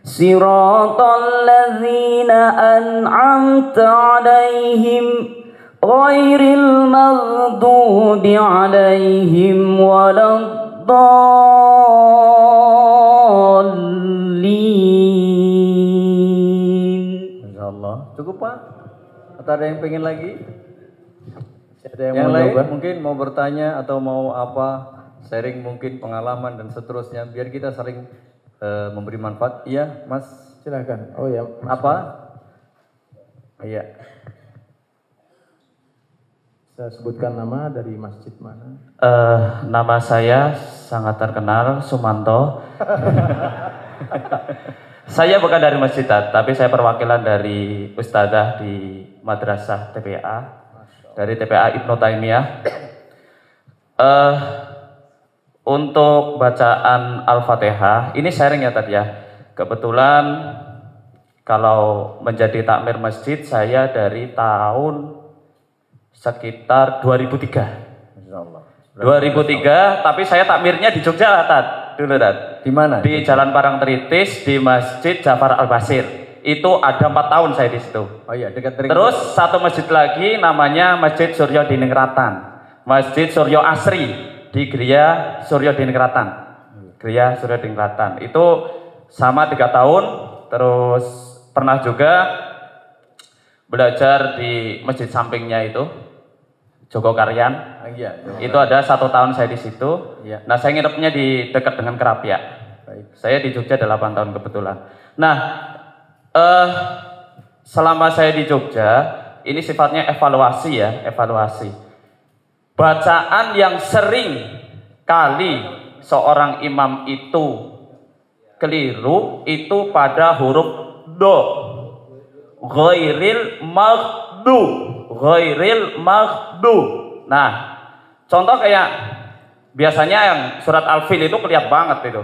Siratal ladzina an'amta 'alaihim ghairil maghdubi 'alaihim waladdallin. Insyaallah. Cukup Pak? Atau ada yang pengen lagi? Ada yang mau lain jawab? mungkin mau bertanya atau mau apa, sharing mungkin pengalaman dan seterusnya, biar kita saling memberi manfaat. Iya, Mas. Silakan. Oh ya. Mas. Apa? Iya. Saya sebutkan nama dari masjid mana? Nama saya sangat terkenal, Sumanto. Saya bukan dari masjid, tapi saya perwakilan dari ustadzah di madrasah TPA, dari TPA Ibnu Taimiyah. Untuk bacaan Al-Fatihah, ini sharing ya tadi ya. Kebetulan kalau menjadi takmir masjid saya dari tahun sekitar 2003. Insyaallah. 2003, tapi saya takmirnya di Jogja dulu Tat. Di mana? Di Jalan Parangtritis di Masjid Jafar Al-Basir. Itu ada 4 tahun saya di situ. Oh iya, dekat dari. Terus satu masjid lagi namanya Masjid Suryo Diningkratan. Masjid Suryo Asri di Gria Suryo Diningkratan. Gria Suryo Diningkratan. Itu sama 3 tahun. Terus pernah juga belajar di masjid sampingnya itu, Jogokaryan. Iya. Itu ada 1 tahun saya di situ. Iya. Nah, saya nginepnya di dekat dengan Kerapiak. Baik. Saya di Jogja 8 tahun kebetulan. Nah, selama saya di Jogja, ini sifatnya evaluasi ya, evaluasi. Bacaan yang sering kali seorang imam itu keliru itu pada huruf do, ghairil maghdu, ghairil maghdu. Nah, contoh kayak biasanya yang surat Al-Fil itu kelihatan banget itu.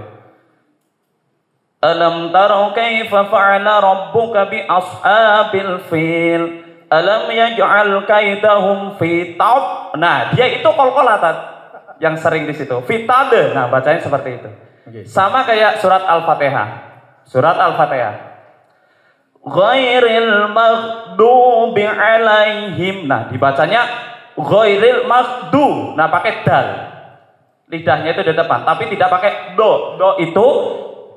Alam taro kaifa fa'ala rabbuka bi ashabil fil alam yaj'al kaidahum fi tab. Nah, dia itu qalqalatan yang sering di situ. Fitade. Nah, bacanya seperti itu. Sama kayak surat Al-Fatihah. Surat Al-Fatihah. Ghairil maghdubi alaihim. Nah, dibacanya ghairil maghdu. Nah, pakai dal. Lidahnya itu di depan, tapi tidak pakai do. Do itu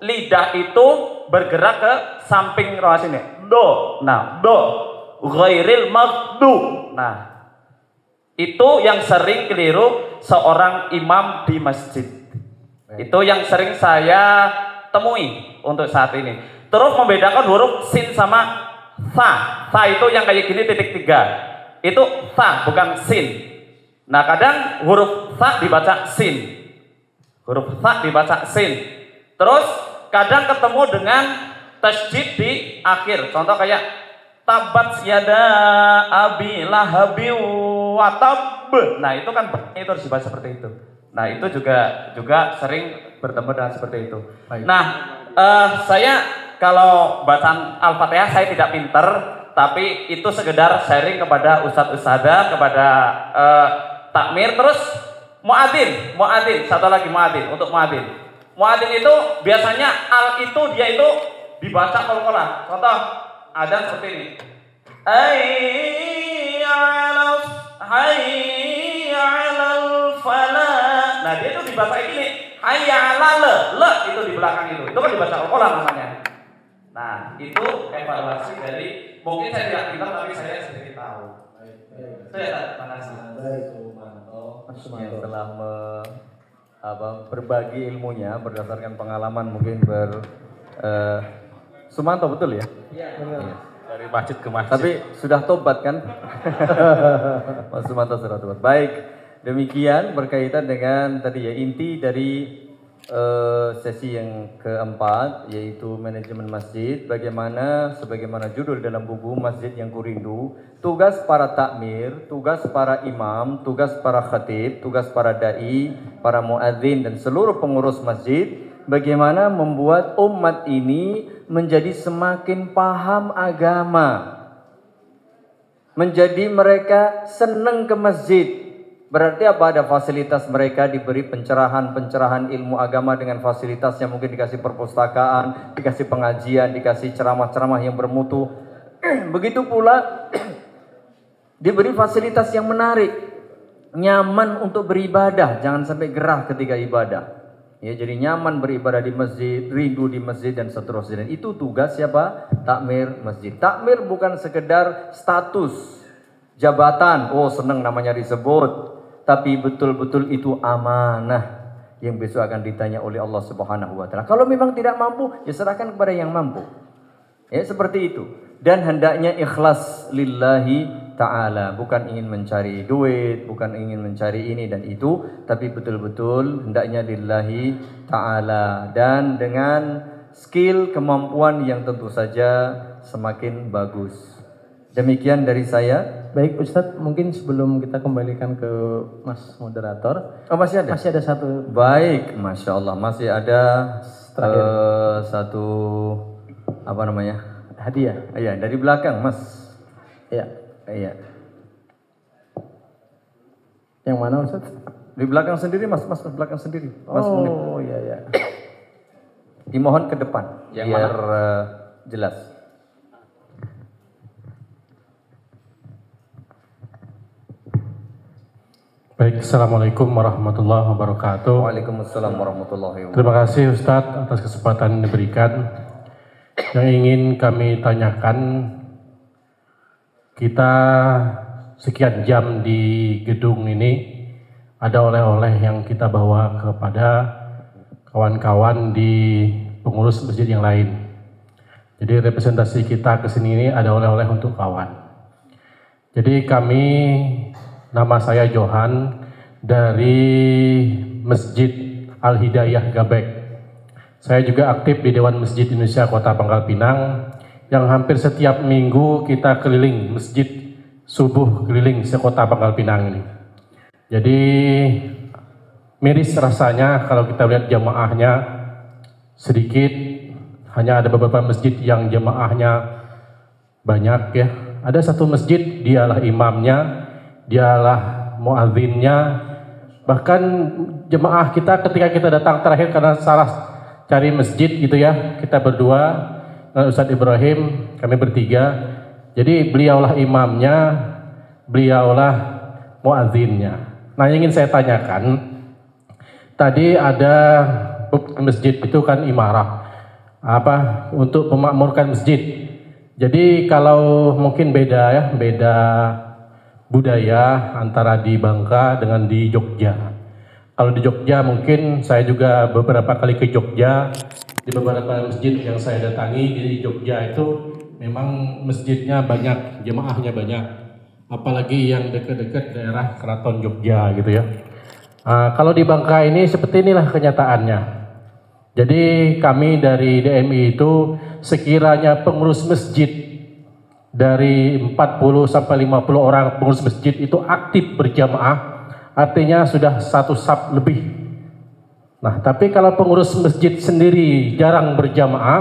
lidah itu bergerak ke samping rawa sini. Do. Nah, do. Ghairil maghdu. Nah, itu yang sering keliru seorang imam di masjid. Itu yang sering saya temui untuk saat ini. Terus membedakan huruf sin sama tha. Tha itu yang kayak gini titik 3. Itu tha bukan sin. Nah, kadang huruf tha dibaca sin. Huruf tha dibaca sin. Terus kadang ketemu dengan tasydid di akhir. Contoh kayak tabat yada abi lahabi wa tab. Nah, itu kan itu harus dibaca seperti itu. Nah, itu juga sering bertemu dengan seperti itu. Baik. Nah, saya kalau bacaan Al-Fatihah saya tidak pinter, tapi itu sekedar sharing kepada ustadz-ustadzah, kepada takmir. Terus muadzin, satu lagi muadzin, untuk muadzin. Muadzin itu biasanya al itu dia itu dibaca qalqalah. Contoh ada seperti ini. Hayya 'alal falah. Nah, dia itu dibaca ini. Hayya 'alal le itu di belakang itu. Itu kan dibaca qalqalah namanya. Nah, itu evaluasi dari mungkin saya tidak pintar tapi saya sedikit tahu. Saya terima kasih. Yang telah berbagi ilmunya berdasarkan pengalaman mungkin Sumanto betul ya? Iya. Dari masjid ke masjid. Tapi sudah tobat kan? Mas Sumanto sudah tobat. Baik, demikian berkaitan dengan tadi ya inti dari sesi yang keempat yaitu manajemen masjid. Sebagaimana judul dalam buku Masjid yang Kurindu, tugas para takmir, tugas para imam, tugas para khatib, tugas para dai, para muadzin dan seluruh pengurus masjid, bagaimana membuat umat ini menjadi semakin paham agama, menjadi mereka senang ke masjid. Berarti apa? Ada fasilitas, mereka diberi pencerahan ilmu agama dengan fasilitasnya, mungkin dikasih perpustakaan, dikasih pengajian, dikasih ceramah-ceramah yang bermutu. Begitu pula diberi fasilitas yang menarik, nyaman untuk beribadah, jangan sampai gerah ketika ibadah. Ya, jadi nyaman beribadah di masjid, rindu di masjid dan seterusnya. Dan itu tugas siapa? Takmir masjid. Takmir bukan sekedar status jabatan, oh senang namanya disebut, tapi betul-betul itu amanah yang besok akan ditanya oleh Allah Subhanahu wa taala. Kalau memang tidak mampu, ya serahkan kepada yang mampu. Ya, seperti itu. Dan hendaknya ikhlas lillahi ta'ala, bukan ingin mencari duit, bukan ingin mencari ini dan itu, tapi betul-betul hendaknya lillahi ta'ala dan dengan skill, kemampuan yang tentu saja semakin bagus. Demikian dari saya. Baik Ustadz, mungkin sebelum kita kembalikan ke Mas Moderator. Oh, masih ada? Masih ada satu. Baik, Masya Allah, masih ada satu apa namanya? Hadiah. Iya, dari belakang Mas. Iya. Iya. Yang mana Ustaz? Di belakang sendiri Mas belakang sendiri. Mas oh iya iya. Dimohon ke depan yang biar jelas. Baik, Assalamualaikum warahmatullahi wabarakatuh. Waalaikumsalam warahmatullahi wabarakatuh. Terima kasih Ustadz atas kesempatan yang diberikan. Yang ingin kami tanyakan, kita sekian jam di gedung ini, ada oleh-oleh yang kita bawa kepada kawan-kawan di pengurus masjid yang lain. Jadi representasi kita ke sini ini ada oleh-oleh untuk kawan. Jadi kami, nama saya Johan dari Masjid Al-Hidayah Gabek. Saya juga aktif di Dewan Masjid Indonesia Kota Pangkal Pinang yang hampir setiap minggu kita keliling masjid subuh keliling sekota Pangkal Pinang ini. Jadi miris rasanya kalau kita lihat jamaahnya sedikit, hanya ada beberapa masjid yang jamaahnya banyak ya. Ada satu masjid dialah imamnya, dialah muadzinnya. Bahkan jemaah kita ketika kita datang terakhir karena salah cari masjid gitu ya, kita berdua dengan Ustadz Ibrahim, kami bertiga. Jadi beliaulah imamnya, beliaulah muadzinnya. Nah, yang ingin saya tanyakan, tadi ada masjid itu kan imarah, untuk memakmurkan masjid. Jadi kalau mungkin beda ya, beda budaya antara di Bangka dengan di Jogja. Kalau di Jogja mungkin saya juga beberapa kali ke Jogja, di beberapa masjid yang saya datangi di Jogja itu memang masjidnya banyak, jemaahnya banyak. Apalagi yang dekat-dekat daerah Keraton Jogja gitu ya. Kalau di Bangka ini seperti inilah kenyataannya. Jadi kami dari DMI itu sekiranya pengurus masjid dari 40 sampai 50 orang pengurus masjid itu aktif berjamaah, artinya sudah satu saf lebih. Nah, tapi kalau pengurus masjid sendiri jarang berjamaah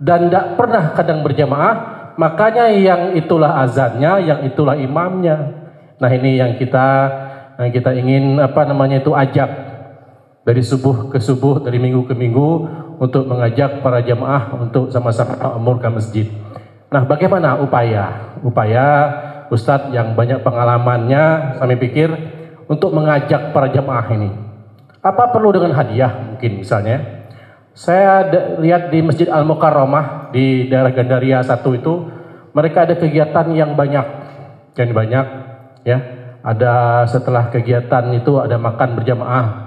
dan tidak pernah kadang berjamaah, makanya yang itulah azannya, yang itulah imamnya. Nah, ini yang kita ingin ajak dari subuh ke subuh, dari minggu ke minggu untuk mengajak para jamaah untuk sama-sama memakmurkan masjid. Nah, bagaimana upaya Ustadz yang banyak pengalamannya, kami pikir untuk mengajak para jamaah ini? Apa perlu dengan hadiah mungkin misalnya? Saya lihat di Masjid Al-Mukarramah di daerah Gandaria 1 itu mereka ada kegiatan yang banyak ya. Ada setelah kegiatan itu ada makan berjamaah.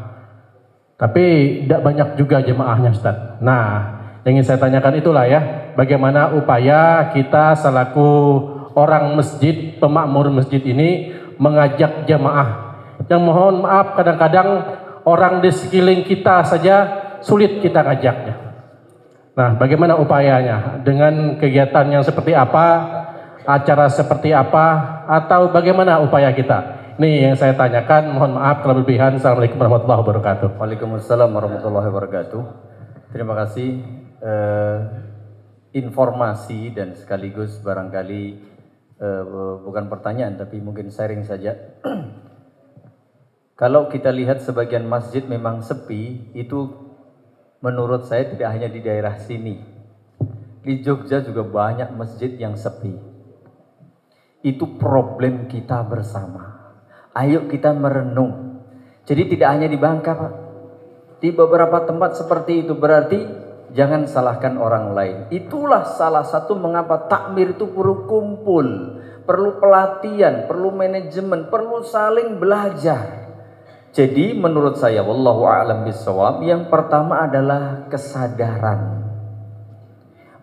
Tapi tidak banyak juga jemaahnya, Ustaz. Nah, yang ingin saya tanyakan itulah ya, bagaimana upaya kita selaku orang masjid, pemakmur masjid ini mengajak jemaah. Yang mohon maaf kadang-kadang orang di sekeliling kita saja sulit kita ngajaknya. Nah, bagaimana upayanya? Dengan kegiatan yang seperti apa? Acara seperti apa? Atau bagaimana upaya kita? Ini yang saya tanyakan, mohon maaf kalau berlebihan. Assalamualaikum warahmatullahi wabarakatuh. Waalaikumsalam warahmatullahi wabarakatuh. Terima kasih informasi dan sekaligus barangkali bukan pertanyaan tapi mungkin sharing saja. Kalau kita lihat sebagian masjid memang sepi, itu menurut saya tidak hanya di daerah sini. Di Jogja juga banyak masjid yang sepi. Itu problem kita bersama. Ayo kita merenung. Jadi tidak hanya di Bangka, Pak. Di beberapa tempat seperti itu, berarti jangan salahkan orang lain. Itulah salah satu mengapa takmir itu perlu kumpul, perlu pelatihan, perlu manajemen, perlu saling belajar. Jadi menurut saya, wallahu a'lam bishawab, yang pertama adalah kesadaran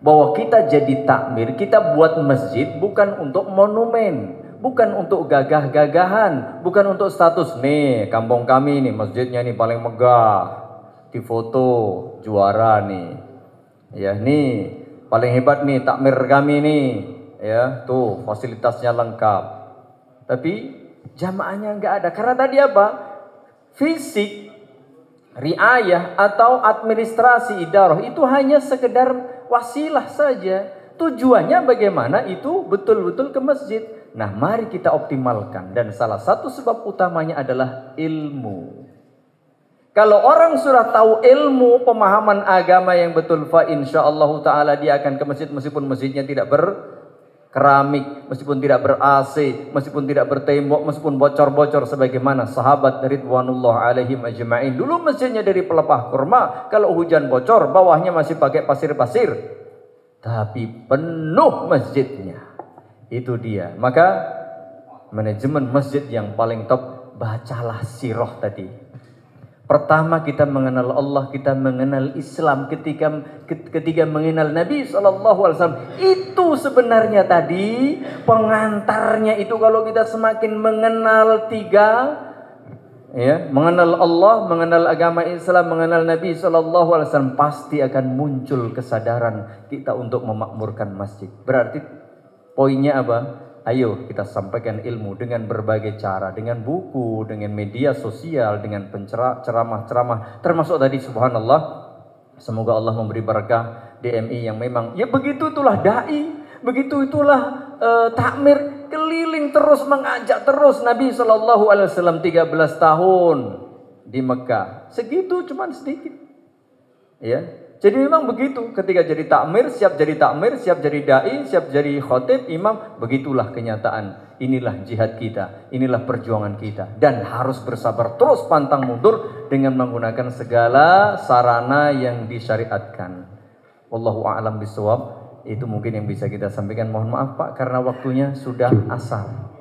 bahwa kita jadi takmir, kita buat masjid bukan untuk monumen, bukan untuk gagah-gagahan, bukan untuk status. Nih, kampung kami nih, masjidnya nih paling megah, difoto juara nih. Ya, nih paling hebat nih takmir kami nih. Ya, tuh fasilitasnya lengkap. Tapi jamaahnya nggak ada. Karena tadi apa? Fisik, riayah atau administrasi idarah itu hanya sekedar wasilah saja. Tujuannya bagaimana itu betul-betul ke masjid. Nah, mari kita optimalkan. Dan salah satu sebab utamanya adalah ilmu. Kalau orang sudah tahu ilmu pemahaman agama yang betul, fa insyaallah taala dia akan ke masjid meskipun masjidnya tidak berkeramik, meskipun tidak ber-AC, meskipun tidak bertembok, meskipun bocor-bocor sebagaimana sahabat ridwanullah alaihim ajma'in. Dulu masjidnya dari pelepah kurma, kalau hujan bocor bawahnya masih pakai pasir-pasir, tapi penuh masjidnya. Itu dia. Maka manajemen masjid yang paling top, bacalah sirah tadi. Pertama kita mengenal Allah, kita mengenal Islam. Ketika mengenal Nabi SAW, itu sebenarnya tadi pengantarnya itu. Kalau kita semakin mengenal tiga, ya, mengenal Allah, mengenal agama Islam, mengenal Nabi SAW, pasti akan muncul kesadaran kita untuk memakmurkan masjid. Berarti poinnya apa? Ayo kita sampaikan ilmu dengan berbagai cara, dengan buku, dengan media sosial, dengan ceramah-ceramah, termasuk tadi subhanallah, semoga Allah memberi berkah DMI yang memang ya begitu itulah dai, begitu itulah takmir, keliling terus, mengajak terus. Nabi SAW 13 tahun di Mekah, segitu cuman sedikit, ya. Jadi memang begitu, ketika jadi takmir, siap jadi dai, siap jadi khotib, imam, begitulah kenyataan. Inilah jihad kita, inilah perjuangan kita, dan harus bersabar terus pantang mundur dengan menggunakan segala sarana yang disyariatkan. Wallahu a'lam bishawab. Itu mungkin yang bisa kita sampaikan. Mohon maaf Pak, karena waktunya sudah asar.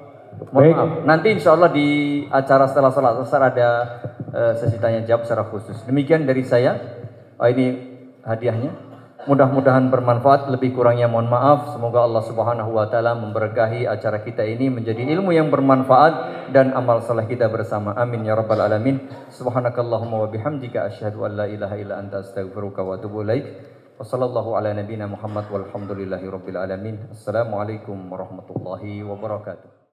Mohon maaf. Nanti insya Allah di acara setelah salat asar ada sesi tanya jawab secara khusus. Demikian dari saya. Ini hadiahnya. Mudah-mudahan bermanfaat, lebih kurangnya mohon maaf. Semoga Allah Subhanahu wa taala memberkahi acara kita ini menjadi ilmu yang bermanfaat dan amal saleh kita bersama. Amin ya rabbal alamin. Subhanakallahumma wa bihamdika asyhadu an la ilaha illa anta astaghfiruka wa atubu ilaik. Wassallallahu ala nabiyyina Muhammad walhamdulillahi rabbil alamin. Assalamualaikum warahmatullahi wabarakatuh.